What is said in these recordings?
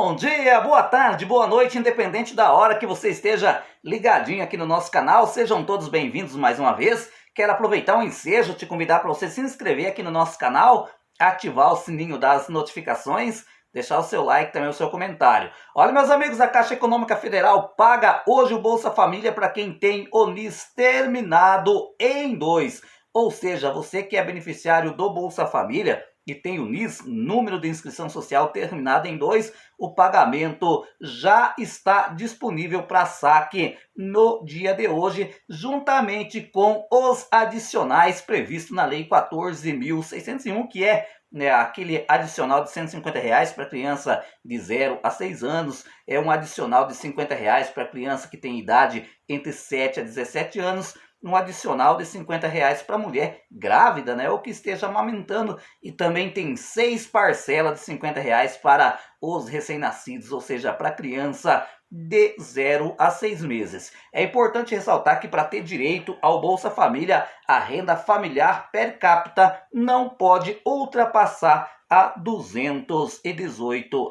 Bom dia, boa tarde, boa noite, independente da hora que você esteja ligadinho aqui no nosso canal, sejam todos bem-vindos mais uma vez. Quero aproveitar o ensejo, te convidar para você se inscrever aqui no nosso canal, ativar o sininho das notificações, deixar o seu like, também o seu comentário. Olha, meus amigos, a Caixa Econômica Federal paga hoje o Bolsa Família para quem tem o NIS terminado em 2. Ou seja, você que é beneficiário do Bolsa Família e tem o NIS, número de inscrição social terminado em 2, o pagamento já está disponível para saque no dia de hoje, juntamente com os adicionais previstos na Lei 14.601, que é aquele adicional de R$ 150 para criança de 0 a 6 anos, é um adicional de R$ 50 para criança que tem idade entre 7 a 17 anos, um adicional de R$ 50 para mulher grávida, ou que esteja amamentando, e também tem 6 parcelas de R$ 50 para os recém-nascidos, ou seja, para criança de 0 a 6 meses. É importante ressaltar que para ter direito ao Bolsa Família, a renda familiar per capita não pode ultrapassar a R$ 218.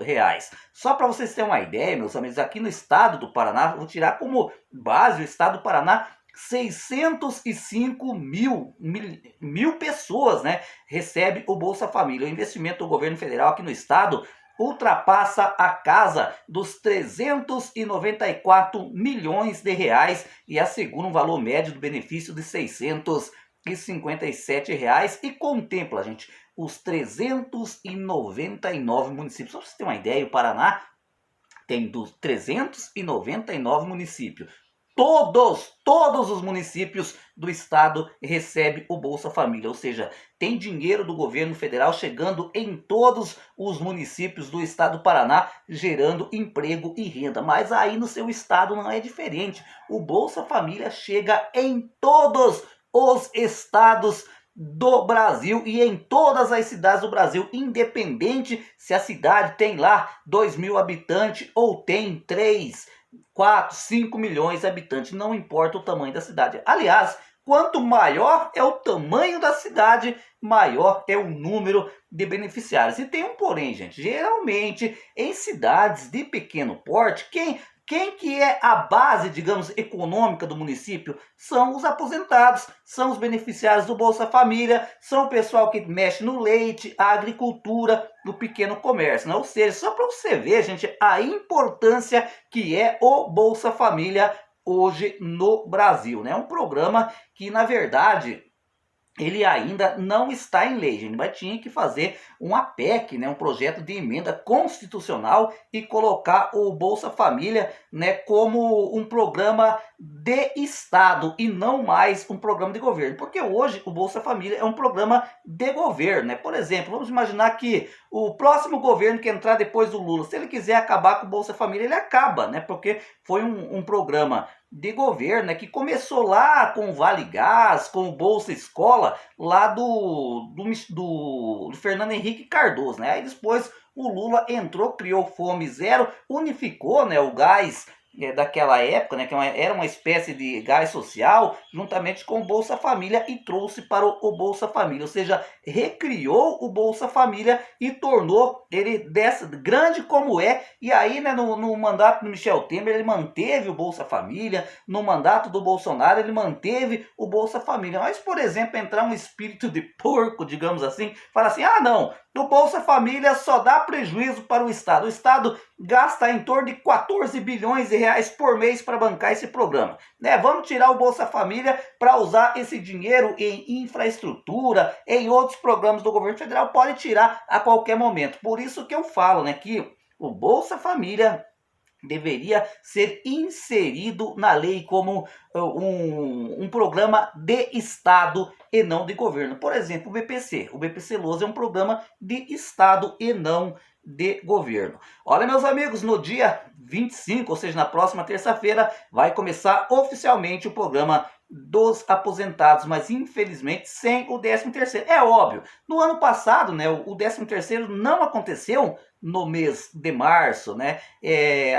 Só para vocês terem uma ideia, meus amigos, aqui no estado do Paraná, vou tirar como base o estado do Paraná, 605 mil pessoas recebem o Bolsa Família. O investimento do governo federal aqui no estado ultrapassa a casa dos 394 milhões de reais e assegura um valor médio do benefício de R$ 657 e contempla, gente, os 399 municípios. Só para você ter uma ideia, o Paraná tem 399 municípios. Todos os municípios do estado recebem o Bolsa Família, ou seja, tem dinheiro do governo federal chegando em todos os municípios do estado do Paraná, gerando emprego e renda. Mas aí no seu estado não é diferente. O Bolsa Família chega em todos os estados do Brasil e em todas as cidades do Brasil, independente se a cidade tem lá 2.000 habitantes ou tem 3, 4, 5 milhões de habitantes, não importa o tamanho da cidade. Aliás, quanto maior é o tamanho da cidade, maior é o número de beneficiários. E tem um porém, gente, geralmente em cidades de pequeno porte, quem que é a base, digamos, econômica do município? São os aposentados, são os beneficiários do Bolsa Família, são o pessoal que mexe no leite, a agricultura, no pequeno comércio, Ou seja, só para você ver, gente, a importância que é o Bolsa Família hoje no Brasil, É um programa que, na verdade, ele ainda não está em lei, gente, mas tinha que fazer uma PEC, um projeto de emenda constitucional e colocar o Bolsa Família, como um programa de Estado e não mais um programa de governo, porque hoje o Bolsa Família é um programa de governo, Por exemplo, vamos imaginar que o próximo governo que entrar depois do Lula, se ele quiser acabar com o Bolsa Família, ele acaba, Porque foi um programa de governo, que começou lá com o Vale Gás, com o Bolsa Escola, lá do Fernando Henrique Cardoso, Aí depois o Lula entrou, criou Fome Zero, unificou, o gás daquela época, que era uma espécie de gás social, juntamente com o Bolsa Família e trouxe para o Bolsa Família, ou seja, recriou o Bolsa Família e tornou ele dessa grande como é. E aí, no mandato do Michel Temer, ele manteve o Bolsa Família, no mandato do Bolsonaro, ele manteve o Bolsa Família. Mas, por exemplo, entrar um espírito de porco, digamos assim, fala assim, não, o Bolsa Família só dá prejuízo para o Estado. O Estado gasta em torno de 14 bilhões de reais por mês para bancar esse programa. Vamos tirar o Bolsa Família para usar esse dinheiro em infraestrutura, em outros programas do governo federal. Pode tirar a qualquer momento. Por isso que eu falo que o Bolsa Família deveria ser inserido na lei como um programa de Estado e não de governo. Por exemplo, o BPC. O BPC Loas é um programa de Estado e não de governo. Olha, meus amigos, no dia 25, ou seja, na próxima terça-feira, vai começar oficialmente o programa dos aposentados, mas infelizmente sem o 13º. É óbvio, no ano passado, o 13º não aconteceu no mês de março,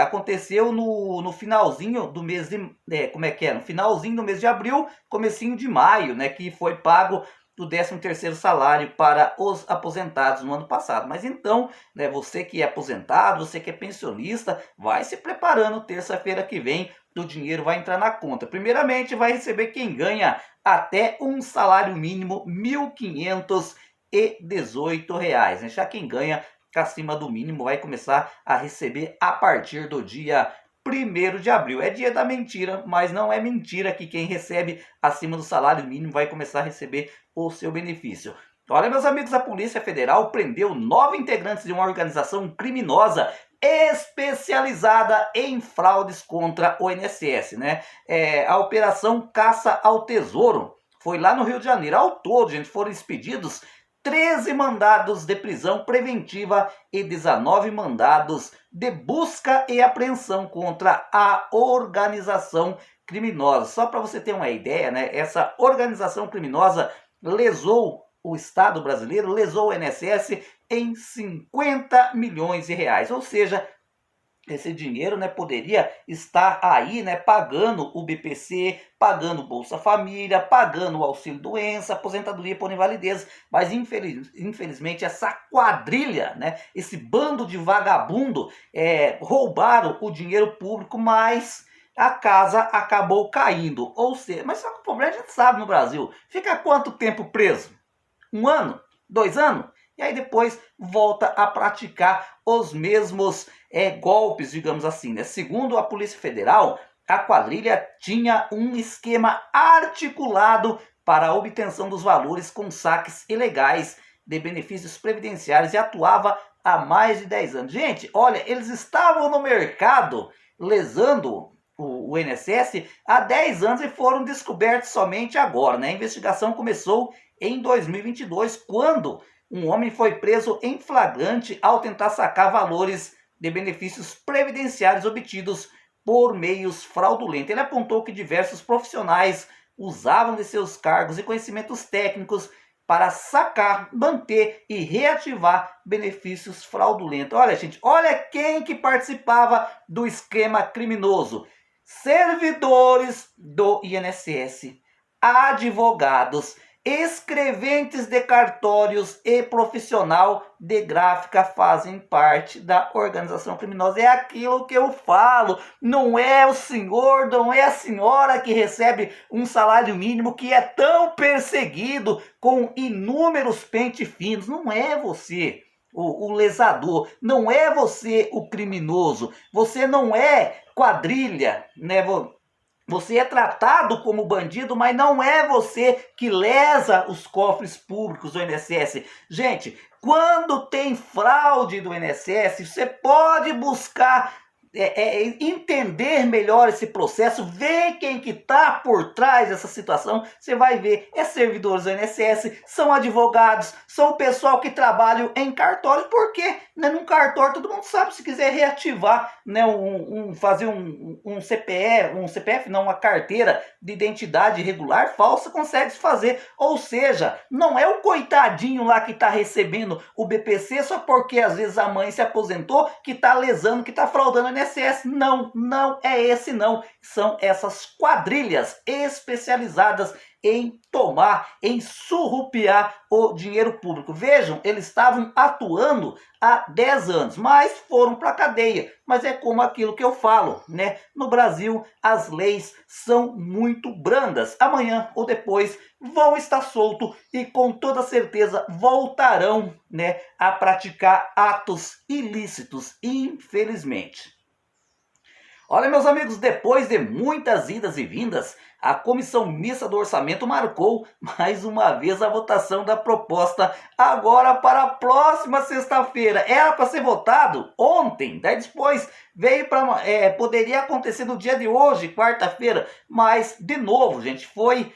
aconteceu no finalzinho do mês de, no finalzinho do mês de abril, comecinho de maio, que foi pago do 13º salário para os aposentados no ano passado. Mas então, né, você que é aposentado, você que é pensionista, vai se preparando, terça-feira que vem o dinheiro vai entrar na conta. Primeiramente, vai receber quem ganha até um salário mínimo R$ 1.518, né? Já quem ganha acima do mínimo vai começar a receber a partir do dia 1º de abril. É dia da mentira, mas não é mentira que quem recebe acima do salário mínimo vai começar a receber o seu benefício. Olha, meus amigos, a Polícia Federal prendeu 9 integrantes de uma organização criminosa especializada em fraudes contra o INSS, né? A Operação Caça ao Tesouro foi lá no Rio de Janeiro. Ao todo, gente, foram expedidos 13 mandados de prisão preventiva e 19 mandados de busca e apreensão contra a organização criminosa. Só para você ter uma ideia, né? Essa organização criminosa lesou o Estado brasileiro, lesou o INSS em 50 milhões de reais. Ou seja, esse dinheiro, né, poderia estar aí, né, pagando o BPC, pagando o Bolsa Família, pagando o auxílio doença, aposentadoria por invalidez, mas infelizmente essa quadrilha, né, esse bando de vagabundo roubaram o dinheiro público, mas a casa acabou caindo. Ou seja, mas só que o problema a gente sabe no Brasil, fica quanto tempo preso? 1 ano? 2 anos? E aí depois volta a praticar os mesmos golpes, digamos assim, né? Segundo a Polícia Federal, a quadrilha tinha um esquema articulado para a obtenção dos valores com saques ilegais de benefícios previdenciários e atuava há mais de 10 anos. Gente, olha, eles estavam no mercado lesando o INSS há 10 anos e foram descobertos somente agora, né? A investigação começou em 2022, quando um homem foi preso em flagrante ao tentar sacar valores de benefícios previdenciários obtidos por meios fraudulentos. Ele apontou que diversos profissionais usavam de seus cargos e conhecimentos técnicos para sacar, manter e reativar benefícios fraudulentos. Olha, gente, olha quem que participava do esquema criminoso. Servidores do INSS, advogados, escreventes de cartórios e profissional de gráfica fazem parte da organização criminosa. É aquilo que eu falo, não é o senhor, não é a senhora que recebe um salário mínimo, que é tão perseguido com inúmeros pente finos, não é você o lesador, não é você o criminoso, você não é quadrilha, né? Você é tratado como bandido, mas não é você que lesa os cofres públicos do INSS. Gente, quando tem fraude do INSS, você pode buscar entender melhor esse processo, ver quem que está por trás dessa situação. Você vai ver, servidores do INSS, são advogados, são o pessoal que trabalham em cartório, porque né, num cartório todo mundo sabe, se quiser reativar, né, fazer um CPF, não, uma carteira de identidade irregular, falsa, consegue fazer. Ou seja, não é o coitadinho lá que está recebendo o BPC só porque às vezes a mãe se aposentou, que está lesando, que está fraudando o INSS. Não, não é esse não. São essas quadrilhas especializadas em tomar, em surrupiar o dinheiro público. Vejam, eles estavam atuando há 10 anos, mas foram para a cadeia. Mas é como aquilo que eu falo, né? No Brasil, as leis são muito brandas. Amanhã ou depois vão estar soltos e com toda certeza voltarão, né, a praticar atos ilícitos, infelizmente. Olha, meus amigos, depois de muitas idas e vindas, a Comissão Mista do Orçamento marcou mais uma vez a votação da proposta agora para a próxima sexta-feira. Era para ser votado ontem, daí depois veio para poderia acontecer no dia de hoje, quarta-feira, mas de novo, gente, foi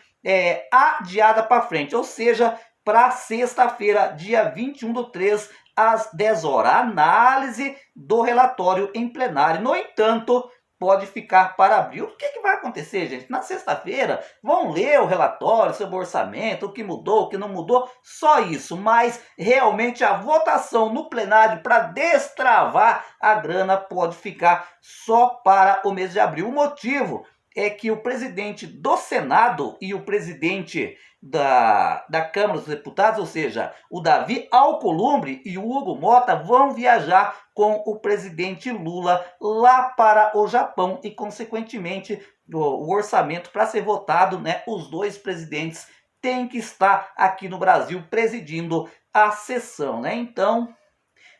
adiada para frente, ou seja, para sexta-feira, dia 21/3, às 10 horas. A análise do relatório em plenário. No entanto, pode ficar para abril. O que vai acontecer, gente? Na sexta-feira vão ler o relatório sobre o orçamento, o que mudou, o que não mudou, só isso. Mas realmente a votação no plenário para destravar a grana pode ficar só para o mês de abril. O motivo é que o presidente do Senado e o presidente da Câmara dos Deputados, ou seja, o Davi Alcolumbre e o Hugo Mota, vão viajar com o presidente Lula lá para o Japão e, consequentemente, o orçamento para ser votado, né, os dois presidentes têm que estar aqui no Brasil presidindo a sessão, né? Então,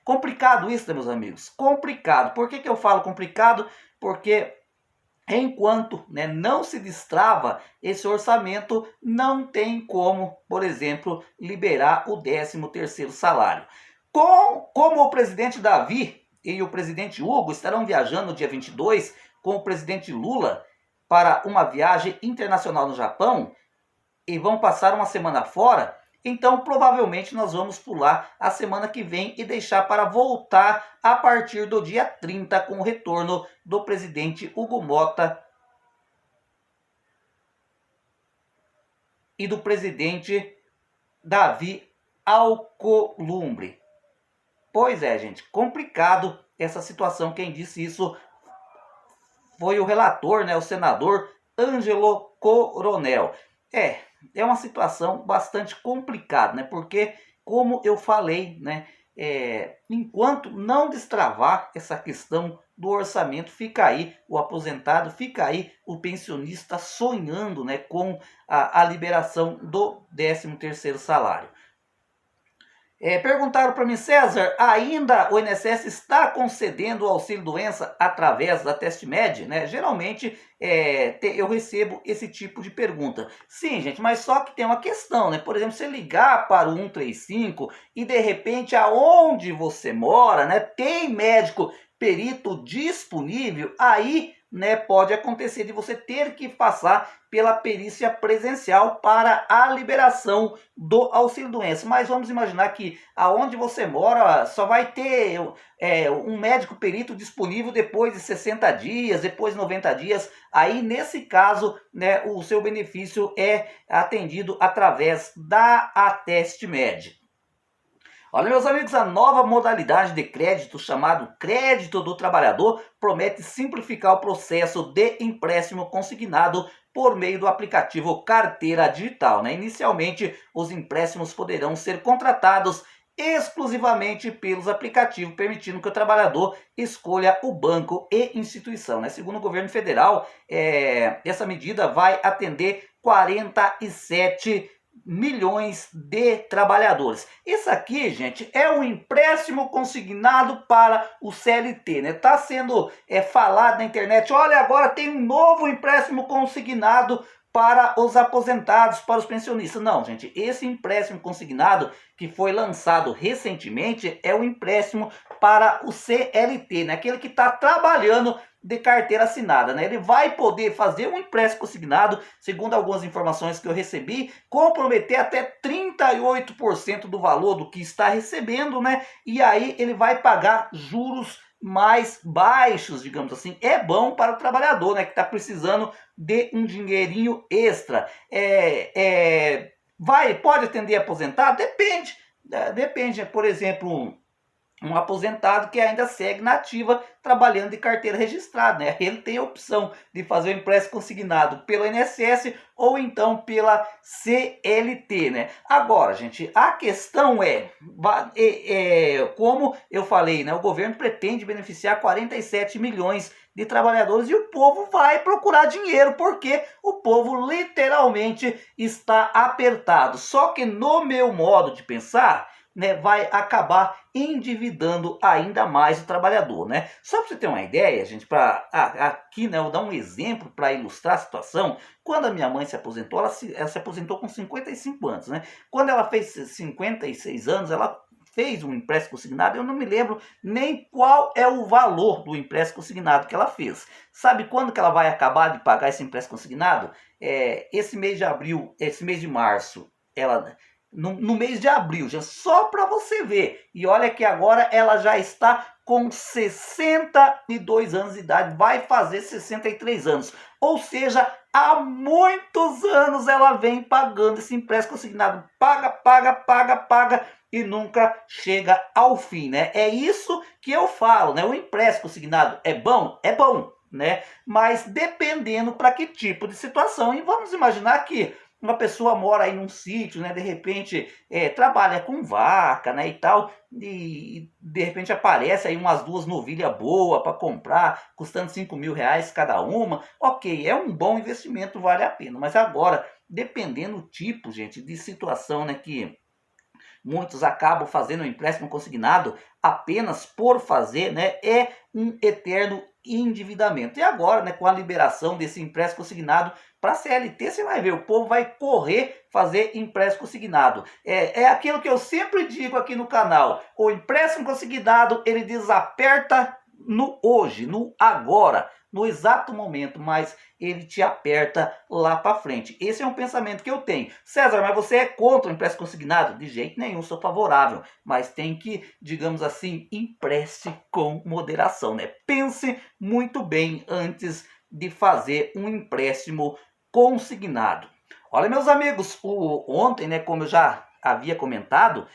complicado isso, né, meus amigos? Complicado. Por que eu falo complicado? Porque enquanto, né, não se destrava esse orçamento, não tem como, por exemplo, liberar o 13º salário. Como o presidente Davi e o presidente Hugo estarão viajando no dia 22 com o presidente Lula para uma viagem internacional no Japão e vão passar uma semana fora, então provavelmente nós vamos pular a semana que vem e deixar para voltar a partir do dia 30 com o retorno do presidente Hugo Mota e do presidente Davi Alcolumbre. Pois é, gente, complicado essa situação. Quem disse isso foi o relator, né, o senador Ângelo Coronel. É uma situação bastante complicada, né? Porque, como eu falei, né, enquanto não destravar essa questão do orçamento, fica aí o aposentado, fica aí o pensionista sonhando, né, com a liberação do 13º salário. Perguntaram para mim, César, ainda o INSS está concedendo o auxílio-doença através da TestMed? Né? Geralmente eu recebo esse tipo de pergunta. Sim, gente, mas só que tem uma questão, né? Por exemplo, você ligar para o 135 e de repente aonde você mora, né, tem médico perito disponível, aí, né, pode acontecer de você ter que passar pela perícia presencial para a liberação do auxílio-doença. Mas vamos imaginar que aonde você mora só vai ter um médico perito disponível depois de 60 dias, depois de 90 dias. Aí, nesse caso, né, o seu benefício é atendido através da TestMed. Olha, meus amigos, a nova modalidade de crédito, chamado Crédito do Trabalhador, promete simplificar o processo de empréstimo consignado por meio do aplicativo Carteira Digital, né? Inicialmente, os empréstimos poderão ser contratados exclusivamente pelos aplicativos, permitindo que o trabalhador escolha o banco e instituição, né? Segundo o governo federal, essa medida vai atender 47 milhões de trabalhadores. Isso aqui, gente, é um empréstimo consignado para o CLT, né? Está sendo falado na internet, olha, agora tem um novo empréstimo consignado para os aposentados, para os pensionistas. Não, gente, esse empréstimo consignado que foi lançado recentemente é um empréstimo para o CLT, né? Aquele que está trabalhando de carteira assinada, né? Ele vai poder fazer um empréstimo consignado, segundo algumas informações que eu recebi, comprometer até 38% do valor do que está recebendo, né? E aí ele vai pagar juros mais baixos, digamos assim. É bom para o trabalhador, né, que está precisando de um dinheirinho extra. Pode atender aposentado? Depende. Depende, por exemplo, um aposentado que ainda segue na ativa trabalhando de carteira registrada, né? Ele tem a opção de fazer o empréstimo consignado pelo INSS ou então pela CLT, né? Agora, gente, a questão como eu falei, né? O governo pretende beneficiar 47 milhões de trabalhadores e o povo vai procurar dinheiro porque o povo literalmente está apertado. Só que no meu modo de pensar, né, vai acabar endividando ainda mais o trabalhador, né? Só para você ter uma ideia, gente, aqui, né, eu vou dar um exemplo para ilustrar a situação. Quando a minha mãe se aposentou, ela se aposentou com 55 anos, né? Quando ela fez 56 anos, ela fez um empréstimo consignado. Eu não me lembro nem qual é o valor do empréstimo consignado que ela fez. Sabe quando que ela vai acabar de pagar esse empréstimo consignado? Esse mês de abril, esse mês de março, ela... No mês de abril, já só para você ver. E olha que agora ela já está com 62 anos de idade, vai fazer 63 anos. Ou seja, há muitos anos ela vem pagando esse empréstimo consignado. Paga e nunca chega ao fim, né? É isso que eu falo, né? O empréstimo consignado é bom? É bom. né? Mas dependendo para que tipo de situação. E vamos imaginar que uma pessoa mora aí num sítio, né? De repente trabalha com vaca, né? E tal, e de repente aparece aí umas duas novilhas boas para comprar, custando R$ 5.000 cada uma. Ok, é um bom investimento, vale a pena. Mas agora, dependendo do tipo, gente, de situação, né? Que muitos acabam fazendo um empréstimo consignado apenas por fazer, né? É um eterno endividamento. E agora, né, com a liberação desse empréstimo consignado para a CLT, você vai ver, o povo vai correr fazer empréstimo consignado. É aquilo que eu sempre digo aqui no canal: o empréstimo consignado ele desaperta no hoje, no agora, no exato momento, mas ele te aperta lá para frente. Esse é um pensamento que eu tenho. César, mas você é contra o empréstimo consignado? De jeito nenhum, sou favorável, mas tem que, digamos assim, empreste com moderação, né? Pense muito bem antes de fazer um empréstimo consignado. Olha, meus amigos, ontem, né, como eu já havia comentado,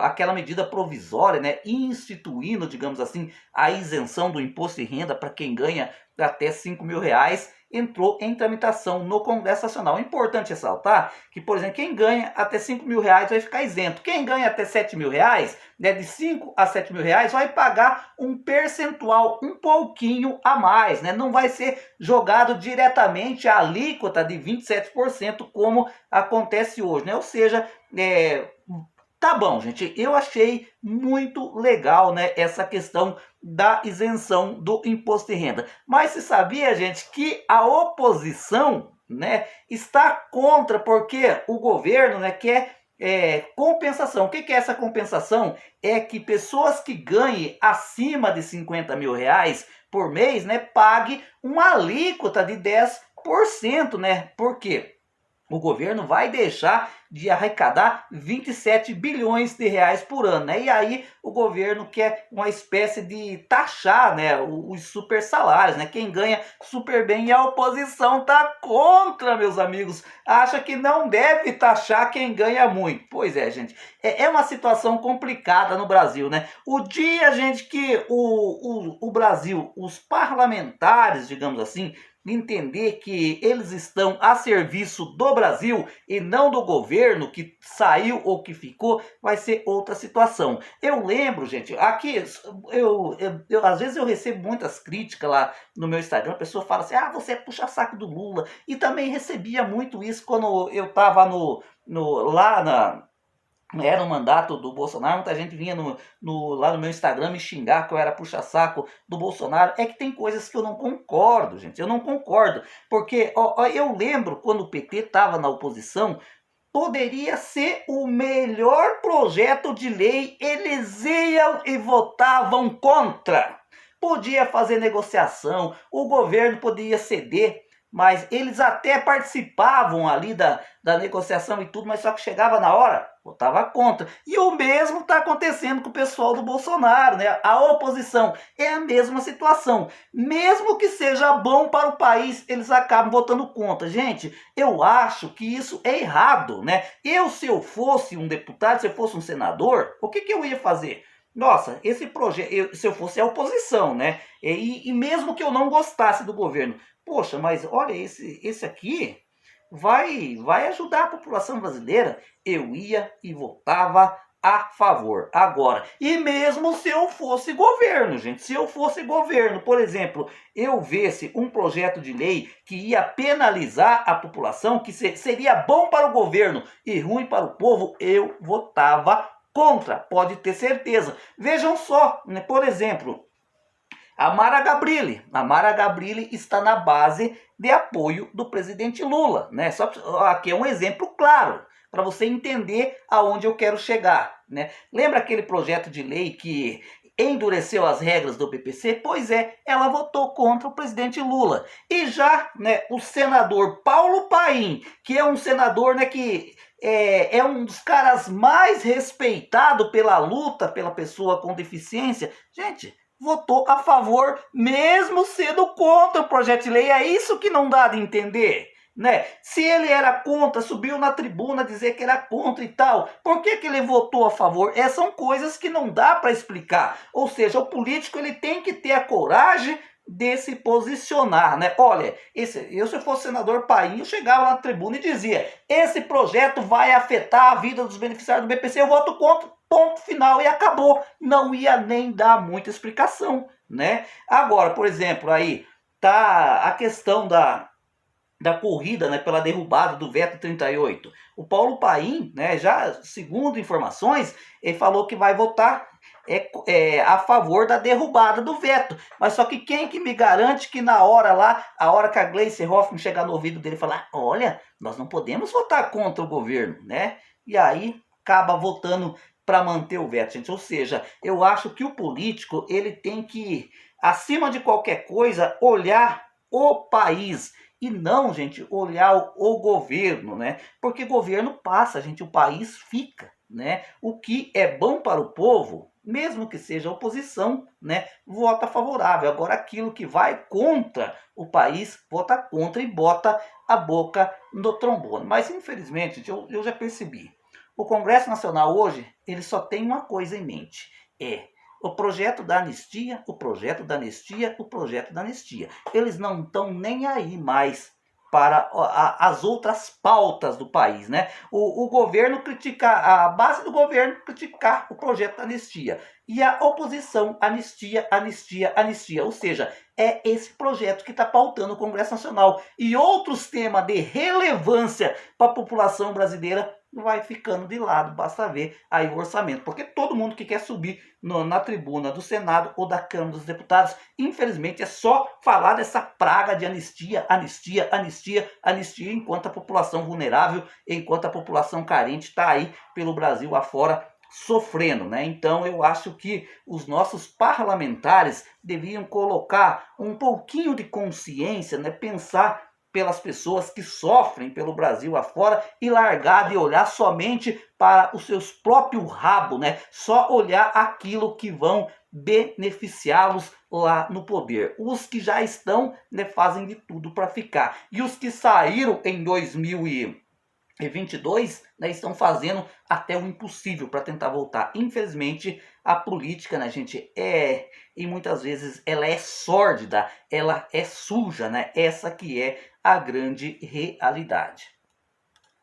aquela medida provisória, né, instituindo, digamos assim, a isenção do imposto de renda para quem ganha até R$ 5.000, entrou em tramitação no Congresso Nacional. É importante ressaltar que, por exemplo, quem ganha até R$ 5.000 vai ficar isento. Quem ganha até R$ 7.000, né, de R$ 5.000 a R$ 7.000, vai pagar um percentual um pouquinho a mais, né? Não vai ser jogado diretamente a alíquota de 27%, como acontece hoje, né? Ou seja, tá bom, gente, eu achei muito legal, né, essa questão da isenção do imposto de renda. Mas você sabia, gente, que a oposição, né, está contra, porque o governo, né, quer compensação. O que é essa compensação? É que pessoas que ganhem acima de R$ 50.000 por mês, né, pague uma alíquota de 10%, né? Por quê? O governo vai deixar de arrecadar 27 bilhões de reais por ano, né? E aí o governo quer uma espécie de taxar, né, os super salários, né? Quem ganha super bem, e a oposição tá contra, meus amigos. Acha que não deve taxar quem ganha muito. Pois é, gente. É uma situação complicada no Brasil, né? O dia, gente, que o Brasil, os parlamentares, digamos assim, entender que eles estão a serviço do Brasil e não do governo que saiu ou que ficou, vai ser outra situação. Eu lembro, gente, aqui às vezes eu recebo muitas críticas lá no meu Instagram. A pessoa fala assim: ah, você é puxa-saco do Lula. E também recebia muito isso quando eu estava lá era um mandato do Bolsonaro. Muita gente vinha lá no meu Instagram me xingar que eu era puxa-saco do Bolsonaro. É que tem coisas que eu não concordo, gente. Eu não concordo. Porque eu lembro quando o PT estava na oposição, poderia ser o melhor projeto de lei, eles iam e votavam contra. Podia fazer negociação, o governo podia ceder, mas eles até participavam ali da negociação e tudo, mas só que chegava na hora, votava contra. E o mesmo está acontecendo com o pessoal do Bolsonaro, né? A oposição é a mesma situação. Mesmo que seja bom para o país, eles acabam votando contra. Gente, eu acho que isso é errado, né? Se eu fosse um deputado, se eu fosse um senador, o que eu ia fazer? Nossa, esse projeto, se eu fosse a oposição, né? E mesmo que eu não gostasse do governo, poxa, mas olha, esse aqui vai ajudar a população brasileira. Eu ia e votava a favor. Agora, e mesmo se eu fosse governo, gente, se eu fosse governo, por exemplo, eu visse um projeto de lei que ia penalizar a população, que seria bom para o governo e ruim para o povo, eu votava contra, pode ter certeza. Vejam só, né, por exemplo, a Mara Gabrilli está na base de apoio do presidente Lula, né? Só aqui é um exemplo claro para você entender aonde eu quero chegar, né? Lembra aquele projeto de lei que endureceu as regras do PPC? Pois é, ela votou contra o presidente Lula. E já, né, o senador Paulo Paim, que é um senador, né, que é um dos caras mais respeitados pela luta pela pessoa com deficiência, gente, votou a favor, mesmo sendo contra o projeto de lei. É isso que não dá de entender, né? Se ele era contra, subiu na tribuna dizer que era contra e tal, por que ele votou a favor? São coisas que não dá para explicar. Ou seja, o político ele tem que ter a coragem de se posicionar, né? Olha, eu se eu fosse senador Paim, eu chegava lá na tribuna e dizia: esse projeto vai afetar a vida dos beneficiários do BPC, eu voto contra, ponto final, e acabou. Não ia nem dar muita explicação, né? Agora, por exemplo, aí tá a questão da corrida, né, pela derrubada do veto 38. O Paulo Paim, né, já segundo informações, ele falou que vai votar a favor da derrubada do veto. Mas só que quem que me garante que na hora lá, a hora que a Gleice Hoffmann chegar no ouvido dele e falar: olha, nós não podemos votar contra o governo, né? E aí acaba votando para manter o veto, gente. Ou seja, eu acho que o político ele tem que, acima de qualquer coisa, olhar o país e não, gente, olhar o governo, né? Porque governo passa, gente, o país fica, né? O que é bom para o povo, mesmo que seja oposição, né, vota favorável. Agora, aquilo que vai contra o país, vota contra e bota a boca no trombone. Mas, infelizmente, gente, eu já percebi. O Congresso Nacional hoje, ele só tem uma coisa em mente. O projeto da anistia, o projeto da anistia, o projeto da anistia. Eles não estão nem aí mais para as outras pautas do país, né? O governo criticar, a base do governo criticar o projeto da anistia. E a oposição, anistia, anistia, anistia. Ou seja, é esse projeto que está pautando o Congresso Nacional. E outros temas de relevância para a população brasileira vai ficando de lado, basta ver aí o orçamento, porque todo mundo que quer subir na tribuna do Senado ou da Câmara dos Deputados, infelizmente é só falar dessa praga de anistia, anistia, anistia, anistia, enquanto a população vulnerável, enquanto a população carente está aí pelo Brasil afora sofrendo, né? Então eu acho que os nossos parlamentares deviam colocar um pouquinho de consciência, né? Pensar pelas pessoas que sofrem pelo Brasil afora e largar de olhar somente para os seus próprios rabos, né? Só olhar aquilo que vão beneficiá-los lá no poder. Os que já estão, né, fazem de tudo para ficar. E os que saíram em 2022, né, estão fazendo até o impossível para tentar voltar. Infelizmente, a política, né, gente, e muitas vezes ela é sórdida, ela é suja, né? Essa que é a grande realidade.